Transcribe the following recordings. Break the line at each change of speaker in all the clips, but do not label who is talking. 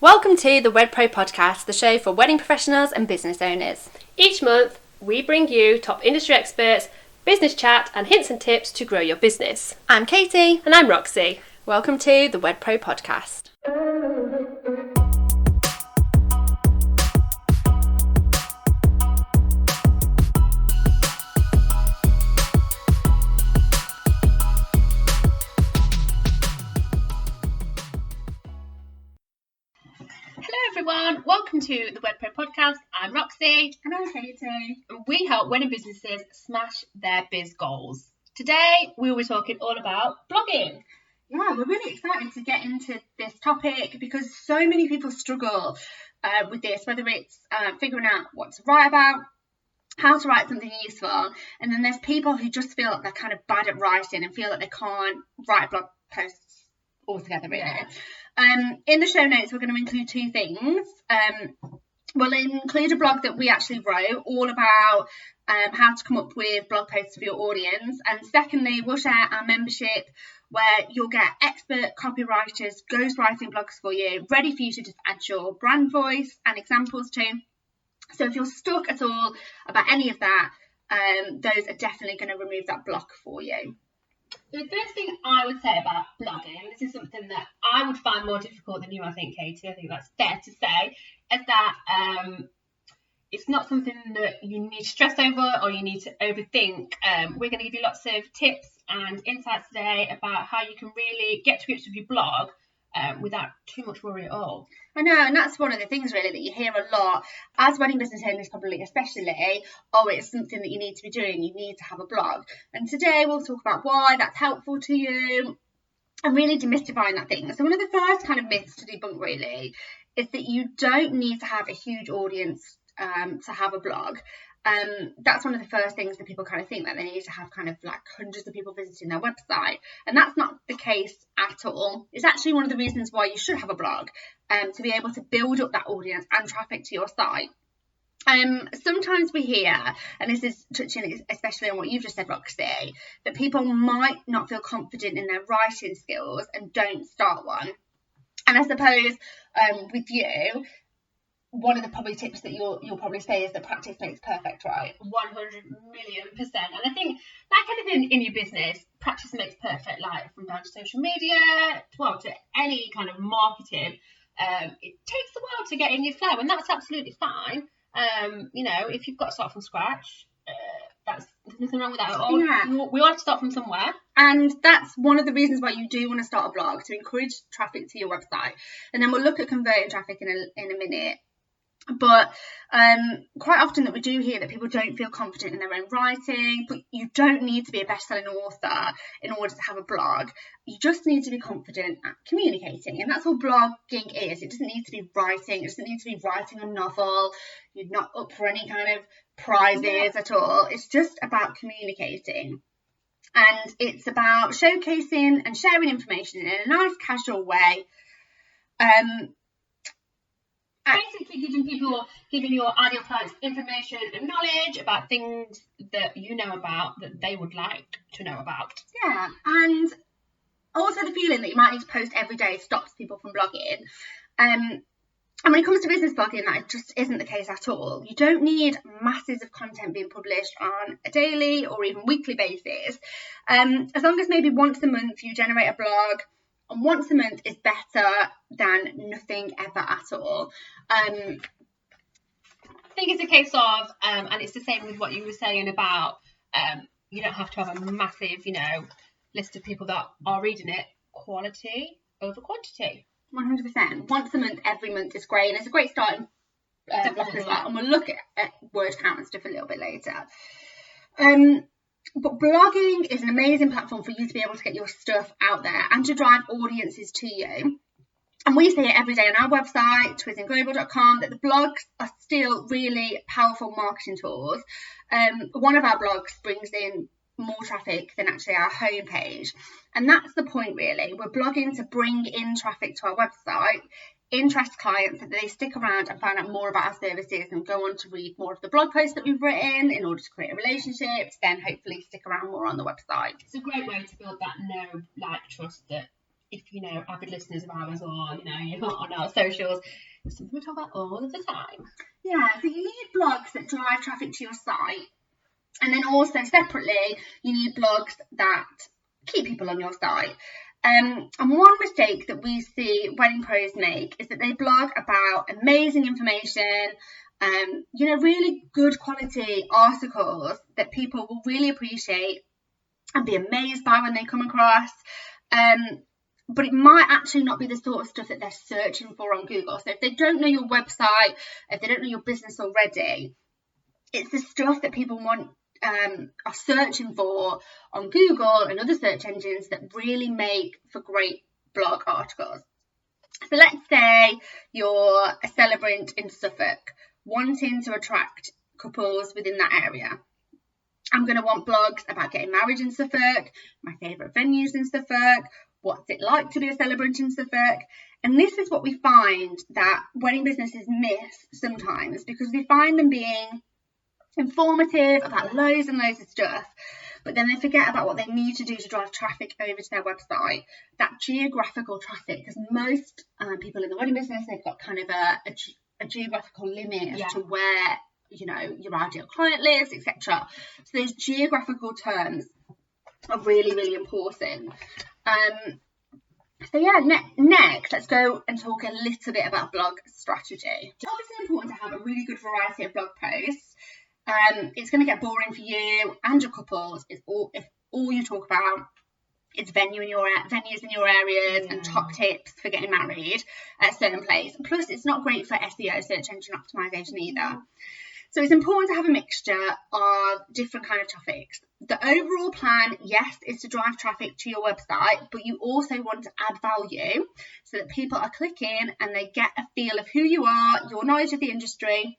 Welcome to the Wed Pro Podcast, the show for wedding professionals and business owners.
Each month, we bring you top industry experts, business chat and hints and tips to grow your business.
I'm Katie.
And I'm Roxy.
Welcome to the Wed Pro Podcast.
Everyone, welcome to the Wed Pro Podcast. I'm Roxy.
And I'm Katie.
And we help wedding businesses smash their biz goals. Today, we'll be talking all about blogging.
Yeah, we're really excited to get into this topic because so many people struggle with this, whether it's figuring out what to write about, how to write something useful, and then there's people who just feel like they're kind of bad at writing and feel that they can't write blog posts altogether, really. Yeah. In the show notes, we're going to include two things. We'll include a blog that we actually wrote all about how to come up with blog posts for your audience. And secondly, we'll share our membership where you'll get expert copywriters ghostwriting blogs for you, ready for you to just add your brand voice and examples to. So if you're stuck at all about any of that, those are definitely going to remove that block for you.
The first thing I would say about blogging, and this is something that I would find more difficult than you, I think, Katie, I think that's fair to say, is that it's not something that you need to stress over or you need to overthink. We're going to give you lots of tips and insights today about how you can really get to grips with your blog without too much worry at all.
I know, and that's one of the things really that you hear a lot as wedding business owners, probably especially. Oh, it's something that you need to be doing. You need to have a blog. And today we'll talk about why that's helpful to you and really demystifying that thing. So one of the first kind of myths to debunk really is that you don't need to have a huge audience to have a blog. That's one of the first things that people kind of think, that they need to have kind of like hundreds of people visiting their website, and that's not the case at all. It's actually one of the reasons why you should have a blog, to be able to build up that audience and traffic to your site. Sometimes we hear, and this is touching especially on what you've just said, Roxy, that people might not feel confident in their writing skills and don't start one. And I suppose with you, one of the probably tips that you'll probably say is that practice makes perfect, right?
100,000,000%. And I think, like anything in your business, practice makes perfect. Like from down to social media, to any kind of marketing, it takes a while to get in your flow, and that's absolutely fine. If you've got to start from scratch, there's nothing wrong with that at all.
Yeah.
We all have to start from somewhere.
And that's one of the reasons why you do want to start a blog, to encourage traffic to your website. And then we'll look at converting traffic in a minute. But quite often that we do hear that people don't feel confident in their own writing, but you don't need to be a best-selling author in order to have a blog. You just need to be confident at communicating, and that's all blogging is. It doesn't need to be writing. It doesn't need to be writing a novel. You're not up for any kind of prizes at all. It's just about communicating. And it's about showcasing and sharing information in a nice, casual way.
Basically giving your ideal clients information and knowledge about things that you know about that they would like to know about.
Yeah, and also the feeling that you might need to post every day stops people from blogging. And when it comes to business blogging, that just isn't the case at all. You don't need masses of content being published on a daily or even weekly basis. As long as maybe once a month you generate a blog, and once a month is better than nothing ever at all.
I think it's a case of, and it's the same with what you were saying about, you don't have to have a massive, list of people that are reading it. Quality over quantity.
100%. Once a month, every month is great, and it's a great starting block as well. And we'll look at word count and stuff a little bit later. But blogging is an amazing platform for you to be able to get your stuff out there and to drive audiences to you. And we see it every day on our website, twizzingglobal.com, that the blogs are still really powerful marketing tools. One of our blogs brings in more traffic than actually our homepage. And that's the point, really. We're blogging to bring in traffic to our website, interest clients so that they stick around and find out more about our services and go on to read more of the blog posts that we've written in order to create a relationship, to then hopefully stick around more on the website.
It's a great way to build that know, like, trust that if you know, avid listeners of ours, or you know, you're on our socials, it's something we talk about all of the time.
Yeah, so you need blogs that drive traffic to your site, and then also separately you need blogs that keep people on your site. And one mistake that we see wedding pros make is that they blog about amazing information, you know, really good quality articles that people will really appreciate and be amazed by when they come across. But it might actually not be the sort of stuff that they're searching for on Google. So if they don't know your website, if they don't know your business already, it's the stuff that people want are searching for on Google and other search engines that really make for great blog articles. So let's say you're a celebrant in Suffolk, wanting to attract couples within that area. I'm going to want blogs about getting married in Suffolk, my favourite venues in Suffolk, what's it like to be a celebrant in Suffolk. And this is what we find that wedding businesses miss sometimes, because we find them being informative about loads and loads of stuff, but then they forget about what they need to do to drive traffic over to their website, that geographical traffic, because most people in the wedding business, they've got kind of a geographical limit as to where, you know, your ideal client lives, etc. So those geographical terms are really, really important. So yeah, next, let's go and talk a little bit about blog strategy. It's obviously important to have a really good variety of blog posts. It's going to get boring for you and your couples if all you talk about is venues in your areas and top tips for getting married at a certain place. Plus, it's not great for SEO, search engine optimization, either. So it's important to have a mixture of different kind of topics. The overall plan, yes, is to drive traffic to your website, but you also want to add value so that people are clicking and they get a feel of who you are, your knowledge of the industry.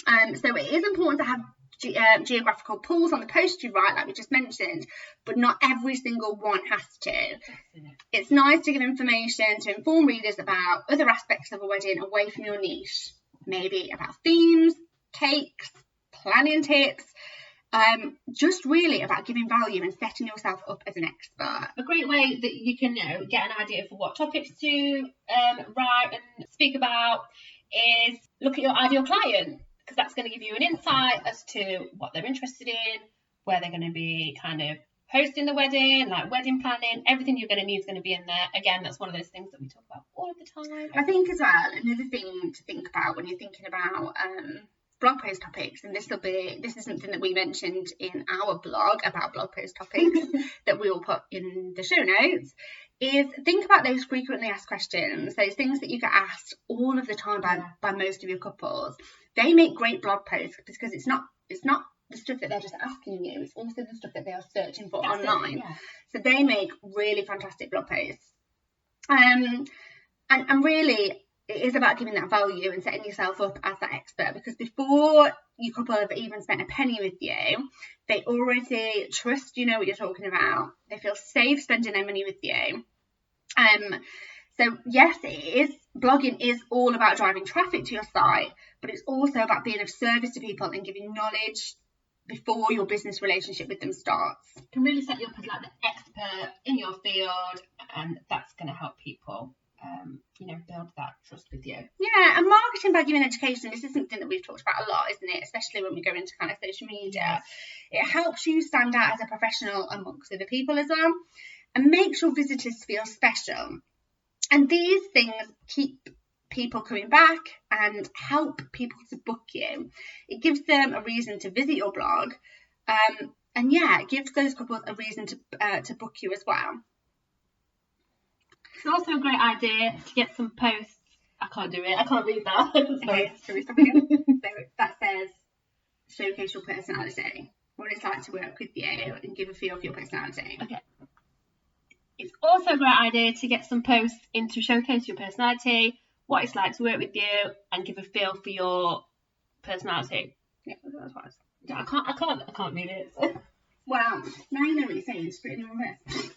So it is important to have geographical pulls on the post you write, like we just mentioned, but not every single one has to. It's nice to give information to inform readers about other aspects of a wedding away from your niche, maybe about themes, cakes, planning tips, just really about giving value and setting yourself up as an expert.
A great way that you can get an idea for what topics to write and speak about is look at your ideal client, because that's going to give you an insight as to what they're interested in, where they're going to be kind of hosting the wedding, like wedding planning, everything you're going to need is going to be in there. Again, that's one of those things that we talk about all of the time.
I think as well, another thing to think about when you're thinking about blog post topics, and this is something that we mentioned in our blog about blog post topics that we will put in the show notes, is think about those frequently asked questions, those things that you get asked all of the time by most of your couples. They make great blog posts because it's not the stuff that they're just asking you, it's also the stuff that they are searching for online. So they make really fantastic blog posts. And really, it is about giving that value and setting yourself up as that expert, because before your couple have even spent a penny with you, they already trust you know what you're talking about. They feel safe spending their money with you. So yes, blogging is all about driving traffic to your site, but it's also about being of service to people and giving knowledge before your business relationship with them starts.
You can really set you up as like the expert in your field, and that's going to help people build that trust with you.
Yeah, and marketing by giving education, this is something that we've talked about a lot, isn't it? Especially when we go into kind of social media. It helps you stand out as a professional amongst other people as well, and makes your visitors feel special. And these things keep people coming back and help people to book you. It gives them a reason to visit your blog, and it gives those couples a reason to book you as well.
It's also a great idea to get some posts. I can't do it. I can't read that.
Okay, shall we stop again? So that says, showcase your personality. What it's like to work with you and give a feel for your personality.
Okay. It's also a great idea to get some posts in to showcase your personality, what it's like to work with you, and give a feel for your personality.
Yeah, that's what I
said. I can't read it.
Well, now you know what you're saying. Just put it in reverse.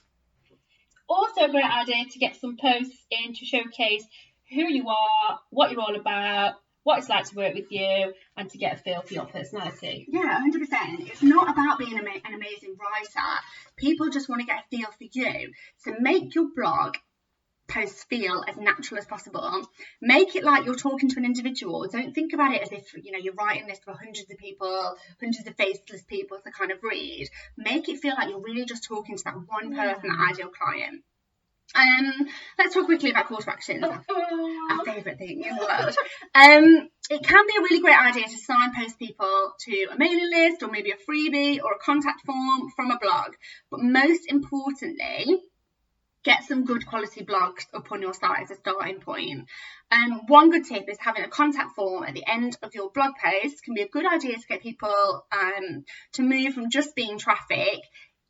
Also a great idea to get some posts in to showcase who you are, what you're all about, what it's like to work with you, and to get a feel for your personality.
Yeah, 100%. It's not about being an amazing writer. People just want to get a feel for you. So make your blog posts feel as natural as possible. Make it like you're talking to an individual. Don't think about it as if, you know, you're writing this for hundreds of people, hundreds of faceless people to kind of read. Make it feel like you're really just talking to that one person, that ideal client. Let's talk quickly about call to actions, our favourite thing in the world. It can be a really great idea to signpost people to a mailing list, or maybe a freebie or a contact form from a blog. But most importantly, get some good quality blogs up on your site as a starting point. One good tip is having a contact form at the end of your blog post. Can be a good idea to get people to move from just being traffic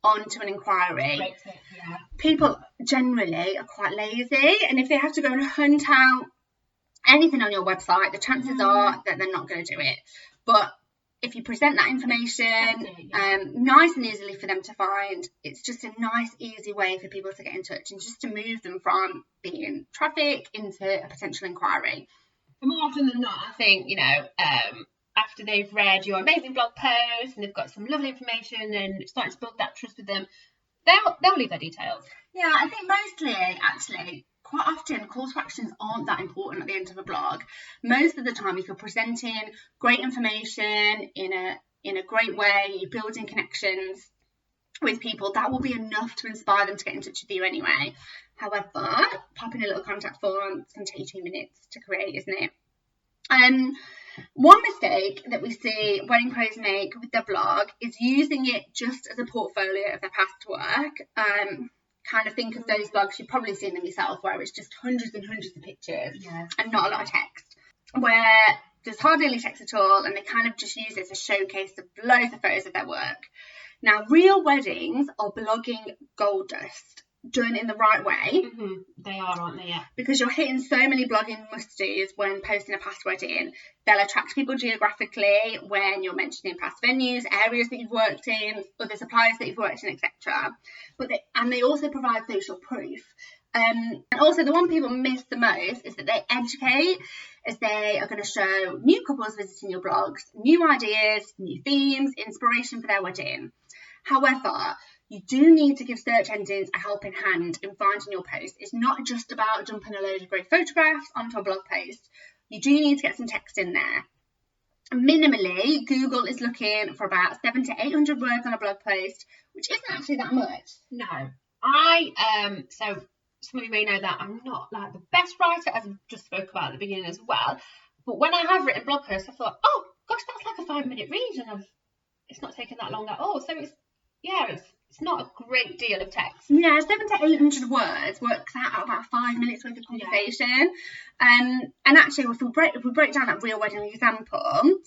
onto an inquiry.
Great tip, yeah.
People generally are quite lazy, and if they have to go and hunt out anything on your website, the chances are that they're not going to do it. But if you present that information nice and easily for them to find, it's just a nice, easy way for people to get in touch and just to move them from being traffic into a potential inquiry.
And more often than not, I think, you know, after they've read your amazing blog post and they've got some lovely information and starting to build that trust with them, they'll leave their details.
Yeah, I think mostly, actually, quite often call to actions aren't that important at the end of a blog. Most of the time, if you're presenting great information in a great way, you're building connections with people, that will be enough to inspire them to get in touch with you anyway. However, popping a little contact form can take 2 minutes to create, isn't it? One mistake that we see wedding pros make with their blog is using it just as a portfolio of their past work. Kind of think of those blogs, you've probably seen them yourself, where it's just hundreds and hundreds of pictures and not a lot of text, where there's hardly any text at all, and they kind of just use it as a showcase of loads of photos of their work. Now, real weddings are blogging gold dust, done in the right way.
They are, aren't they? Yeah.
Because you're hitting so many blogging must-dos when posting a past wedding. They'll attract people geographically when you're mentioning past venues, areas that you've worked in, other suppliers that you've worked in, etc. And they also provide social proof. And also, the one people miss the most is that they educate, as they are going to show new couples visiting your blogs new ideas, new themes, inspiration for their wedding. However, you do need to give search engines a helping hand in finding your post. It's not just about dumping a load of great photographs onto a blog post. You do need to get some text in there. Minimally, Google is looking for about 700 to 800 words on a blog post, which isn't actually that much.
No. So some of you may know that I'm not like the best writer, as I just spoke about at the beginning as well. But when I have written blog posts, I thought, oh gosh, that's like a 5-minute read, and it's not taken that long at all. So it's not a great deal of text.
Yeah, 700 to 800 words works out about 5 minutes worth of conversation. Yeah. And actually, if we break down that real wedding example,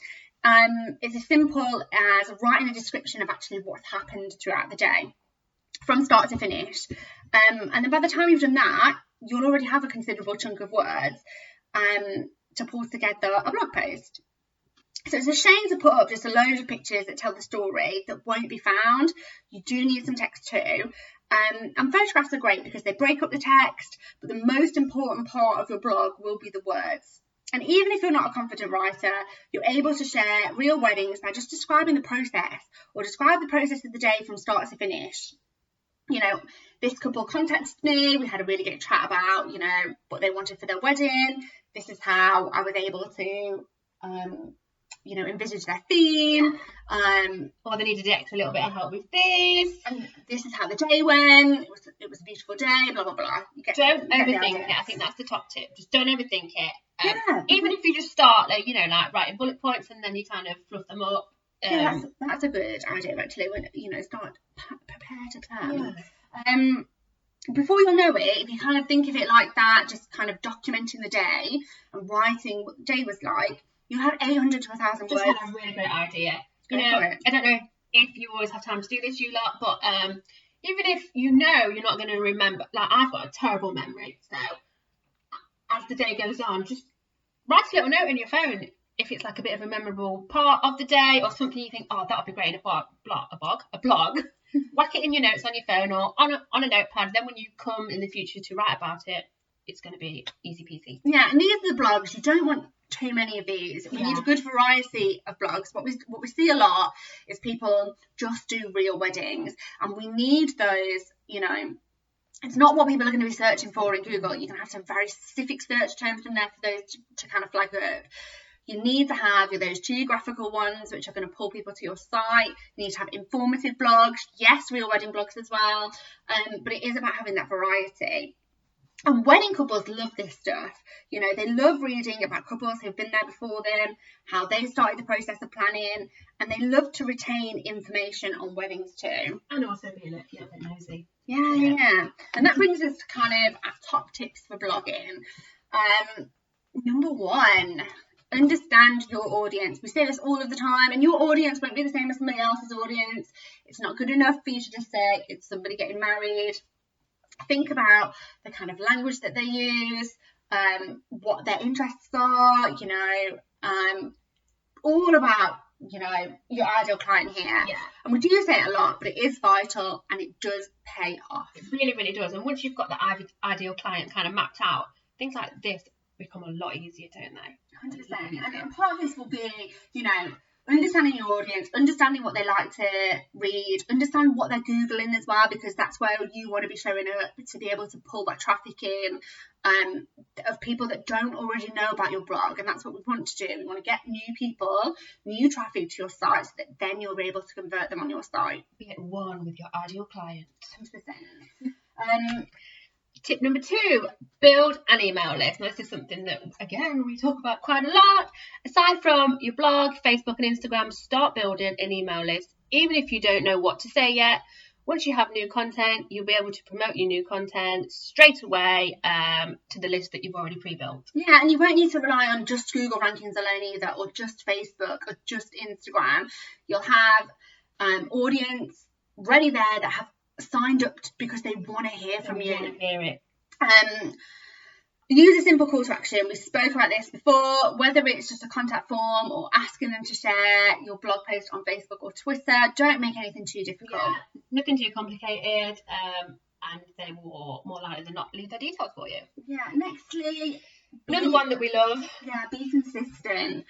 it's as simple as writing a description of actually what's happened throughout the day, from start to finish. And then by the time you've done that, you'll already have a considerable chunk of words to pull together a blog post. So it's a shame to put up just a load of pictures that tell the story that won't be found. You do need some text too. And photographs are great because they break up the text, but the most important part of your blog will be the words. And even if you're not a confident writer, you're able to share real weddings by just describing the process, or describe the process of the day from start to finish. You know, this couple contacted me, we had a really good chat about, you know, what they wanted for their wedding. This is how I was able to envisage their theme,
or they needed extra little bit of help with this,
and this is how the day went. It was a beautiful day, blah blah blah.
Don't overthink it. I think that's the top tip. Just don't overthink it. Even if you just start like writing bullet points and then you kind of fluff them up.
That's a good idea actually. When start prepare to plan. Before you'll know it, if you kind of think of it like that, just kind of documenting the day and writing what the day was like, you'll have 800 to 1,000 words.
Just had a really great idea. I don't know if you always have time to do this, you lot, but even if you're not going to remember, like I've got a terrible memory, so as the day goes on, just write a little note in your phone if it's like a bit of a memorable part of the day or something you think, oh, that would be great in a blog. Whack it in your notes on your phone or on a notepad. Then when you come in the future to write about it, it's going to be easy peasy.
Yeah, and these are the blogs. You don't want too many of these. We need a good variety of blogs. What we see a lot is people just do real weddings, and we need those, It's not what people are going to be searching for in Google. You're going to have to have very specific search terms in there for those to kind of flag up. You need to have those geographical ones, which are going to pull people to your site. You need to have informative blogs. Yes, real wedding blogs as well. But it is about having that variety. And wedding couples love this stuff. They love reading about couples who've been there before them, how they started the process of planning, and they love to retain information on weddings too.
And also be a little bit nosy.
Yeah. And that brings us to kind of our top tips for blogging. Number 1, understand your audience. We say this all of the time, and your audience won't be the same as somebody else's audience. It's not good enough for you to just say it's somebody getting married. Think about the kind of language that they use, what their interests are, all about, your ideal client here.
Yeah.
And we do say it a lot, but it is vital and it does pay off.
It really, really does. And once you've got the ideal client kind of mapped out, things like this become a lot easier, don't they?
100%. And part of this will be, understanding your audience, understanding what they like to read, understand what they're Googling as well, because that's where you want to be showing up to be able to pull that traffic in of people that don't already know about your blog. And that's what we want to do. We want to get new people, new traffic to your site, so that then you'll be able to convert them on your site.
Be at one with your ideal client.
100%.
Tip number 2, build an email list. Now, this is something that, again, we talk about quite a lot. Aside from your blog, Facebook and Instagram, start building an email list. Even if you don't know what to say yet, once you have new content, you'll be able to promote your new content straight away to the list that you've already pre-built.
Yeah, and you won't need to rely on just Google rankings alone either, or just Facebook, or just Instagram. You'll have audience ready there that have signed up because they want to hear from you.
Want to hear it.
Use a simple call to action. We spoke about this before, whether it's just a contact form or asking them to share your blog post on Facebook or Twitter. Don't make anything too difficult.
Yeah, nothing too complicated, and they will more likely than not leave their details for you.
Yeah, nextly,
another one that we love.
Yeah, be consistent.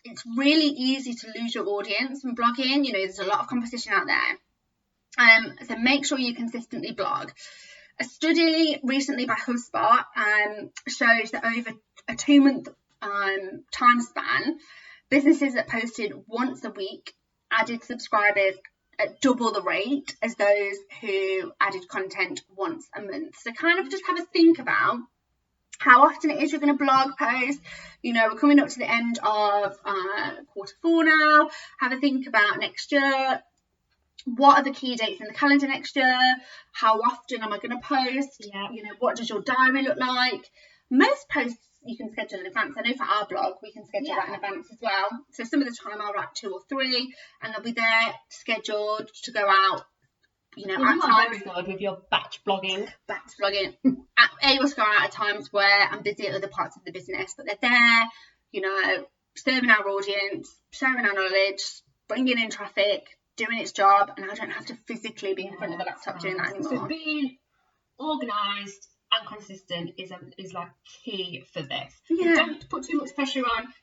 It's really easy to lose your audience from blogging. There's a lot of competition out there. So make sure you consistently blog. A study recently by HubSpot shows that over a 2-month time span, businesses that posted once a week added subscribers at double the rate as those who added content once a month. So kind of just have a think about how often it is you're going to blog post. We're coming up to the end of Q4 now. Have a think about next year. What are the key dates in the calendar next year? How often am I going to post?
Yeah.
What does your diary look like? Most posts you can schedule in advance. I know for our blog, we can schedule that in advance as well. So some of the time I'll write 2 or 3 and they'll be there scheduled to go out, at times.
Very good with your batch blogging.
Able to go out at times where I'm busy at other parts of the business, but they're there, serving our audience, sharing our knowledge, bringing in traffic, doing its job, and I don't have to physically be in front of the laptop doing that anymore.
So being organised and consistent is like key for this.
Yeah.
Don't put too much pressure on.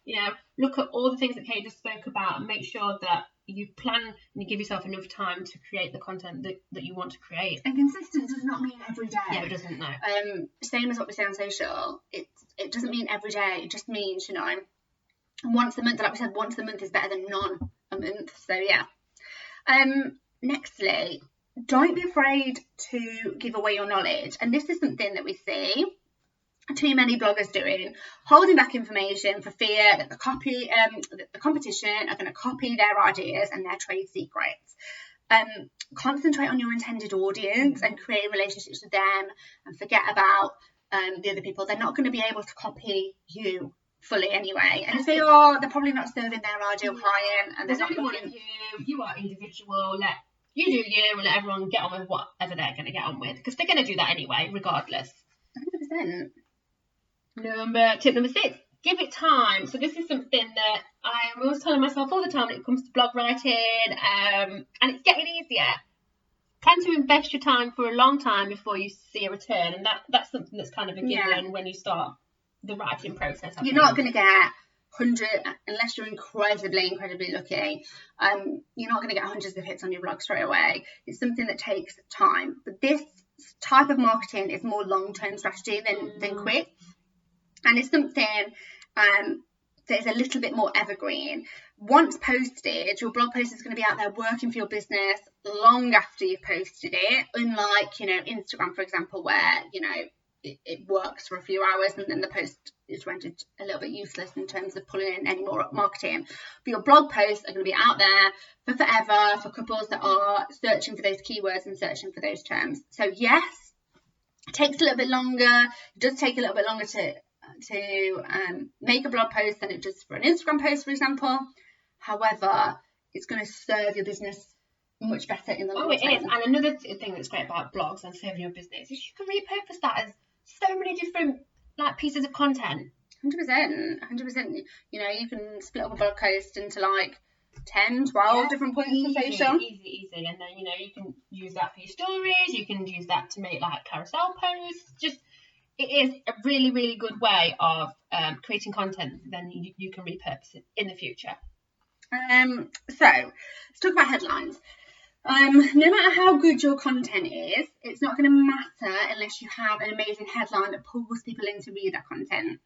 Look at all the things that Kate just spoke about and make sure that you plan and you give yourself enough time to create the content that you want to create.
And consistent does not mean every day.
Yeah, it doesn't, no.
Same as what we say on social. It doesn't mean every day. It just means, once a month. Like we said, once a month is better than none a month. So yeah. Nextly, don't be afraid to give away your knowledge. And this is something that we see too many bloggers doing, holding back information for fear that the competition are going to copy their ideas and their trade secrets. Concentrate on your intended audience and create relationships with them, and forget about the other people. They're not going to be able to copy you fully anyway, and if they are, they're probably not serving their ideal client, and
there's only one of you are individual. Let you do you and let everyone get on with whatever they're going to get on with, because they're going to do that anyway regardless.
100%.
Tip number 6, give it time. So this is something that I'm always telling myself all the time when it comes to blog writing, and it's getting easier. Plan to invest your time for a long time before you see a return, and that's something that's kind of a given when you start the writing process.
You're not going to get 100 unless you're incredibly lucky. You're not going to get hundreds of hits on your blog straight away. It's something that takes time, but this type of marketing is more long-term strategy than quick, and it's something that is a little bit more evergreen. Once posted, your blog post is going to be out there working for your business long after you've posted it, unlike, you know, Instagram, for example, where, you know, it works for a few hours and then the post is rendered a little bit useless in terms of pulling in any more marketing. But your blog posts are going to be out there for forever, for couples that are searching for those keywords and searching for those terms. So yes, it takes a little bit longer. It does take a little bit longer to make a blog post than it does for an Instagram post, for example. However, it's going to serve your business much better in the long term.
Oh, it is. And another thing that's great about blogs and serving your business is you can repurpose that as so many different like pieces of content.
100%. You know, you can split up a blog post into like 10, 12 different points of social.
Easy. And then, you know, you can use that for your stories. You can use that to make like carousel posts. Just, it is a really, really good way of creating content. Then you can repurpose it in the future.
So let's talk about headlines. No matter how good your content is, it's not going to matter unless you have an amazing headline that pulls people in to read that content.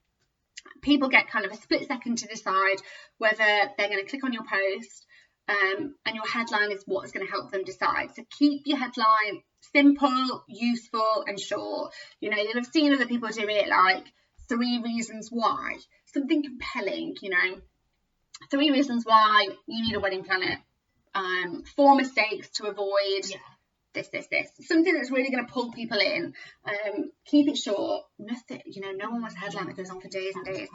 People get kind of a split second to decide whether they're going to click on your post, and your headline is what's going to help them decide. So keep your headline simple, useful and short. You know, you'll have seen other people do it like 3 reasons why, something compelling, you know, 3 reasons why you need a wedding planner. 4 mistakes to avoid, this. Something that's really going to pull people in. Keep it short. Nothing, you know, no one wants a headline that goes on for days and days.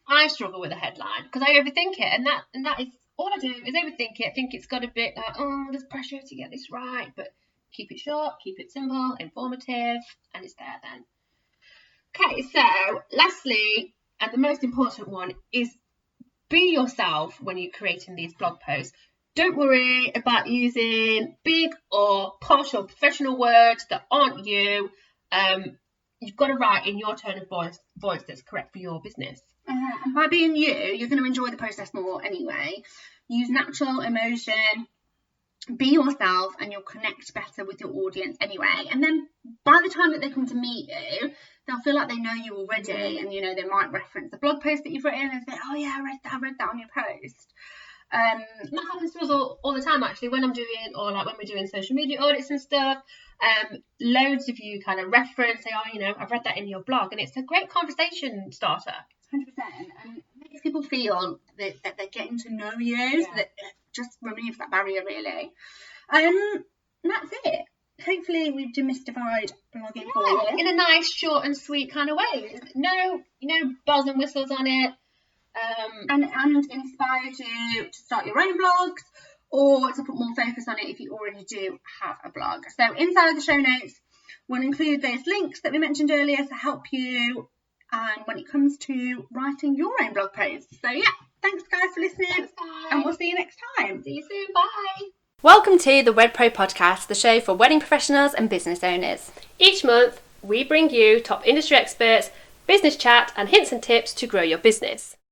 I struggle with a headline because I overthink it, and that is all I do is overthink it. I think it's got a bit like, oh, there's pressure to get this right, but keep it short, keep it simple, informative, and it's there then. Okay, so lastly, and the most important one is be yourself when you're creating these blog posts. Don't worry about using big or posh or professional words that aren't you. You've got to write in your tone of voice that's correct for your business.
And by being you're going to enjoy the process more anyway. Use natural emotion, be yourself, and you'll connect better with your audience anyway. And then by the time that they come to meet you, they'll feel like they know you already, and, you know, they might reference the blog post that you've written and say, oh yeah, I read that on your post.
That happens to us all the time, actually, when I'm doing, or like when we're doing social media audits and stuff. Loads of you kind of reference, say, oh, you know, I've read that in your blog, and it's a great conversation starter.
100%, and it makes people feel that they're getting to know you, so that it just removes that barrier, really. And that's it. Hopefully we've demystified blogging for you
in a nice, short and sweet kind of way. No, bells and whistles on it.
And inspired you to start your own blogs or to put more focus on it if you already do have a blog. So inside of the show notes, we'll include those links that we mentioned earlier to help you when it comes to writing your own blog posts. So yeah, thanks guys for listening.
Thanks, guys.
And we'll see you next time.
See you soon. Bye.
Welcome to the Wed Pro Podcast, the show for wedding professionals and business owners.
Each month, we bring you top industry experts, business chat and hints and tips to grow your business.